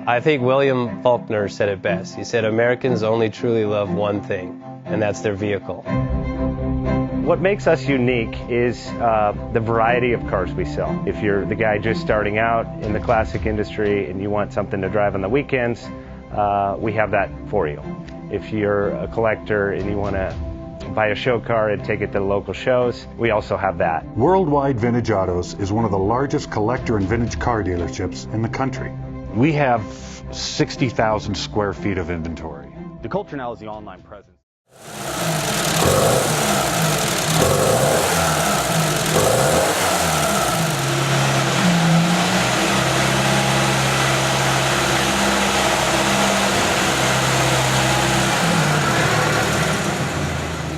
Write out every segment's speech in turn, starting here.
I think William Faulkner said it best. He said, Americans only truly love one thing, and that's their vehicle. What makes us unique is the variety of cars we sell. If you're the guy just starting out in the classic industry and you want something to drive on the weekends, we have that for you. If you're a collector and you want to buy a show car and take it to the local shows, we also have that. Worldwide Vintage Autos is one of the largest collector and vintage car dealerships in the country. We have 60,000 square feet of inventory. The culture now is the online presence.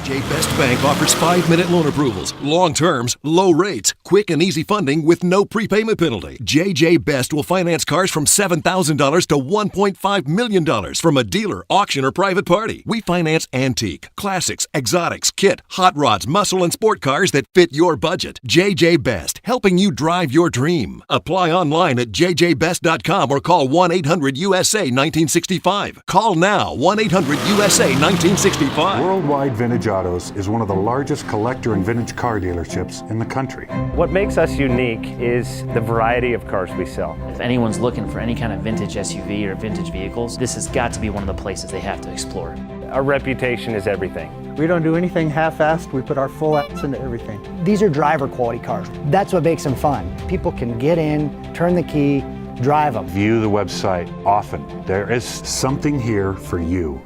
JJ Best Bank offers 5-minute loan approvals, long terms, low rates, quick and easy funding with no prepayment penalty. JJ Best will finance cars from $7,000 to $1.5 million from a dealer, auction, or private party. We finance antique, classics, exotics, kit, hot rods, muscle, and sport cars that fit your budget. JJ Best, helping you drive your dream. Apply online at jjbest.com or call 1-800-USA-1965. Call now, 1-800-USA-1965. Worldwide Vintage Autos is one of the largest collector and vintage car dealerships in the country. What makes us unique is the variety of cars we sell. If anyone's looking for any kind of vintage SUV or vintage vehicles, this has got to be one of the places they have to explore. Our reputation is everything. We don't do anything half-assed. We put our full ass into everything. These are driver quality cars. That's what makes them fun. People can get in, turn the key, drive them. View the website often. There is something here for you.